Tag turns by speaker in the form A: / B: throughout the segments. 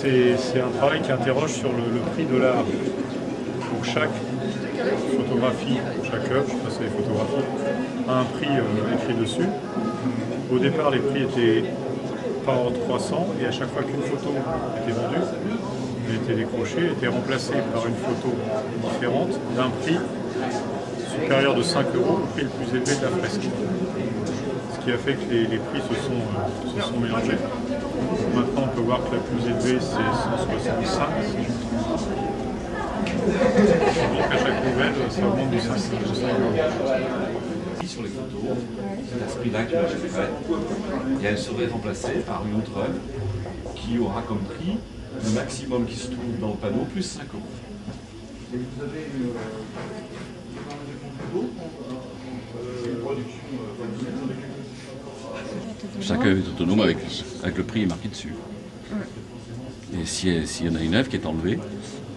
A: C'est un travail qui interroge sur le prix de l'art. Donc chaque photographie, chaque œuvre, je sais pas si c'est des photographies, a un prix écrit dessus. Au départ, les prix étaient par ordre 300 et à chaque fois qu'une photo était vendue, elle était décrochée, elle était remplacée par une photo différente d'un prix supérieur de 5 €, le prix le plus élevé de la fresque. Ce qui a fait que les prix se sont mélangés. Maintenant, on peut voir que la plus élevée, c'est 165. Donc à chaque nouvelle, ça augmente de 5 €.
B: Sur les photos, c'est à ce prix-là que je fait, et elle serait remplacée par une autre œuvre qui aura comme prix le maximum qui se trouve dans le panneau plus 5 €. Et vous avez chaque œuvre est autonome avec le prix marqué dessus. Et s'il y en a une œuvre qui est enlevée,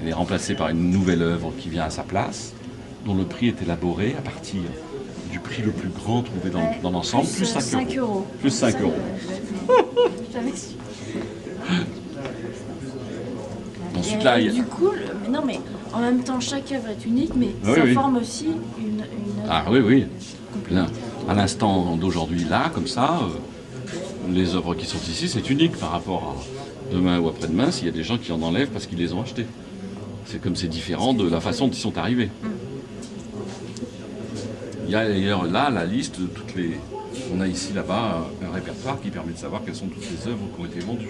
B: elle est remplacée par une nouvelle œuvre qui vient à sa place, dont le prix est élaboré à partir du prix le plus grand trouvé dans l'ensemble, plus 5 €. Plus 5 €.
C: J'avais su.
B: Ensuite, là,
C: du coup, non mais en même temps, chaque œuvre est unique, mais
B: oui,
C: ça
B: oui.
C: forme aussi une œuvre.
B: Ah oui, oui. Là, à l'instant d'aujourd'hui, là, comme ça, les œuvres qui sont ici, c'est unique par rapport à demain ou après-demain, s'il y a des gens qui en enlèvent parce qu'ils les ont achetés. C'est comme c'est différent de la façon dont ils sont arrivés. Il y a d'ailleurs là la liste de toutes les... On a ici, là-bas, un répertoire qui permet de savoir quelles sont toutes les œuvres qui ont été vendues.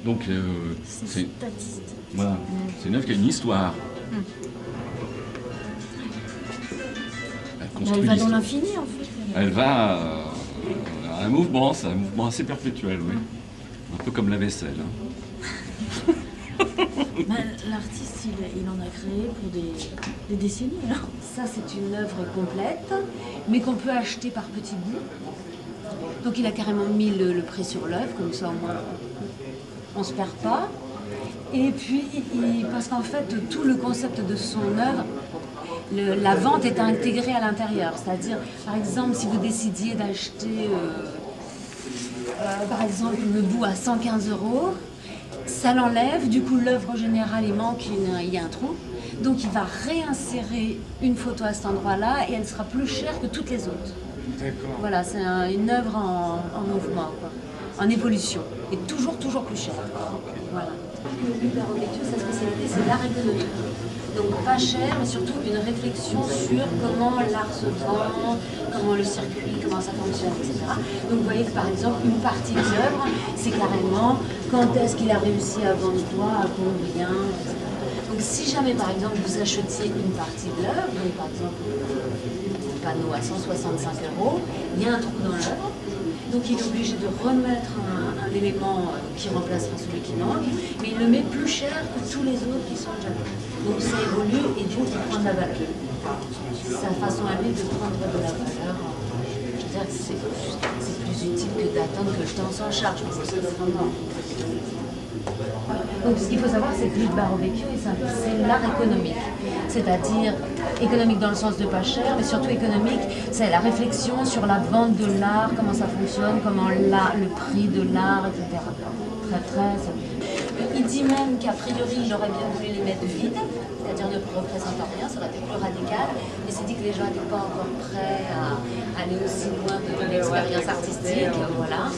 B: Donc, c'est voilà, c'est une œuvre qui a une histoire.
C: Elle va dans l'infini, en fait.
B: Elle va à un mouvement, c'est un mouvement assez perpétuel, oui. Un peu comme la vaisselle. Hein.
C: L'artiste, il en a créé pour des décennies. Alors. Ça, c'est une œuvre complète, mais qu'on peut acheter par petits bouts. Donc, il a carrément mis le prix sur l'œuvre, comme ça, au moins, on ne se perd pas. Et puis, parce qu'en fait, tout le concept de son œuvre, la vente est intégrée à l'intérieur. C'est-à-dire, par exemple, si vous décidiez d'acheter, par exemple, le bout à 115 €, ça l'enlève, du coup l'œuvre générale il manque, il y a un trou, donc il va réinsérer une photo à cet endroit-là et elle sera plus chère que toutes les autres. Voilà, c'est une œuvre en mouvement, quoi, en évolution, et toujours plus chère. Voilà. Hubert Ovecchio, sa spécialité c'est l'art économique. Donc pas cher, mais surtout une réflexion sur comment l'art se vend, comment le circuit, comment ça fonctionne, etc. Donc vous voyez que par exemple, une partie de l'œuvre, c'est carrément quand est-ce qu'il a réussi à vendre quoi, à combien, etc. Donc si jamais par exemple vous achetiez une partie de l'œuvre, donc par exemple un panneau à 165 €, il y a un trou dans l'œuvre, donc il est obligé de remettre un élément qui remplacera celui qui manque, mais il le met plus cher que tous les autres qui sont déjà là. Donc ça évolue et donc il prend de la valeur. C'est sa façon à lui de prendre de la valeur. Je veux dire que c'est plus utile que d'attendre que le temps s'en charge, parce que c'est vraiment... Donc ce qu'il faut savoir, c'est que Hubert Ovecchio, c'est l'art économique. C'est-à-dire économique dans le sens de pas cher, mais surtout économique, c'est la réflexion sur la vente de l'art, comment ça fonctionne, comment le prix de l'art, etc. Il dit même qu'a priori, il aurait bien voulu les mettre vides, c'est-à-dire ne représentant rien, ça aurait été plus radical, mais c'est dit que les gens n'étaient pas encore prêts à aller aussi loin de l'expérience artistique, voilà.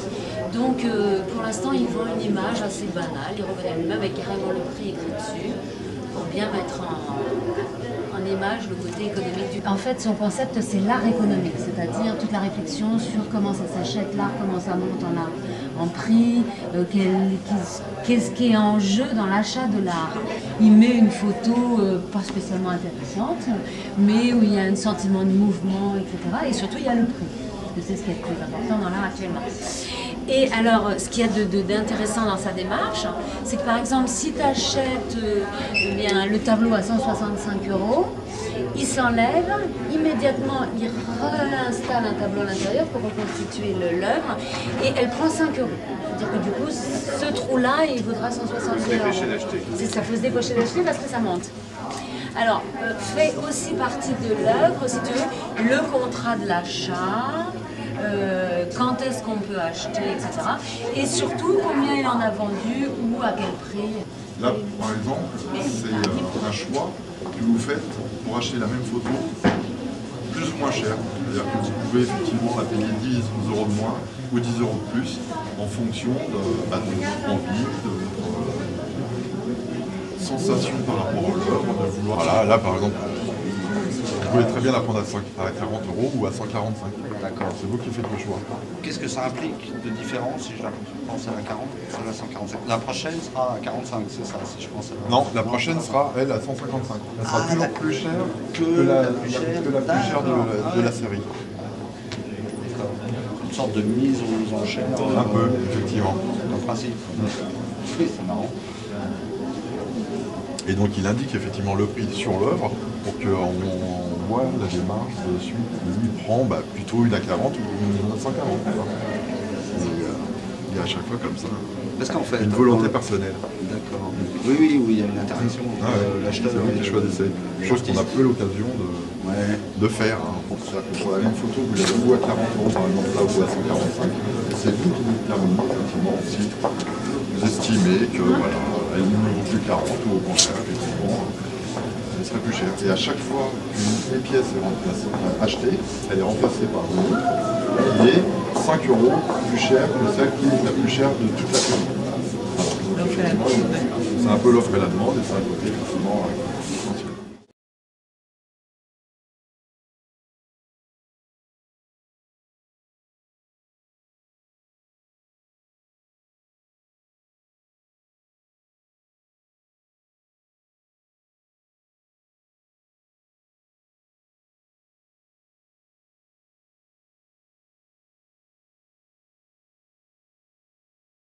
C: Donc pour l'instant, il vend une image assez banale, il revenait lui-même avec carrément le prix écrit dessus, pour bien mettre en image le côté économique du... En fait, son concept, c'est l'art économique, c'est-à-dire toute la réflexion sur comment ça s'achète l'art, comment ça monte en prix, qu'est-ce qui est en jeu dans l'achat de l'art. Il met une photo pas spécialement intéressante, mais où il y a un sentiment de mouvement, etc. Et surtout, il y a le prix, parce que c'est ce qui est le plus important dans l'art actuellement. Et alors, ce qu'il y a d'intéressant dans sa démarche, c'est que par exemple, si tu achètes le tableau à 165 €, il s'enlève, immédiatement il réinstalle un tableau à l'intérieur pour reconstituer l'œuvre, et elle prend 5 €. C'est-à-dire que du coup, ce trou-là, il vaudra 170 €. C'est ça, il faut se dépêcher d'acheter parce que ça monte. Alors, fait aussi partie de l'œuvre, si tu veux, le contrat de l'achat, quand est-ce qu'on peut acheter, etc. Et surtout, combien il en a vendu ou à quel prix.
D: Là, par exemple, c'est un choix que vous faites pour acheter la même photo plus ou moins cher. C'est-à-dire que vous pouvez effectivement la payer 10 € de moins ou 10 € de plus en fonction de votre envie, de votre sensation par rapport à l'œuvre, de vouloir. Voilà, là par exemple, vous pouvez très bien la prendre à 40 € ou à 145.
E: D'accord.
D: C'est vous qui faites le choix.
E: Qu'est-ce que ça implique de différence si je la pense à la 40 ou à la 145? La prochaine sera à 45, c'est ça, si je pense à la...
D: Non, la prochaine sera, elle, à 155. Elle sera toujours plus chère que la plus chère de la série.
E: D'accord. Une sorte de mise aux enchères.
D: Un peu, effectivement.
E: En principe. Oui, c'est marrant.
D: Et donc il indique effectivement le prix sur l'œuvre pour qu'on voit la démarche de suite. Lui prend plutôt une à 40 ou une à 140. Il y a à chaque fois comme ça.
E: Parce qu'en fait,
D: une volonté personnelle.
E: D'accord. Oui, il y a une interaction.
D: L'acheteur, c'est vous qui choisissez. Chose qu'on a peu l'occasion de faire. C'est-à-dire que pour la même photo, vous l'avez ou à 40 € par exemple, là ou à 145. C'est vous qui déterminez effectivement si vous estimez que voilà, elle ne vaut plus 40 ou au contraire, effectivement, elle serait plus chère. Et à chaque fois qu'une pièce est achetée, elle est remplacée par une autre qui est 5 € plus chère que celle qui est la plus chère de toute la série. C'est un peu l'offre et la demande, et c'est un côté effectivement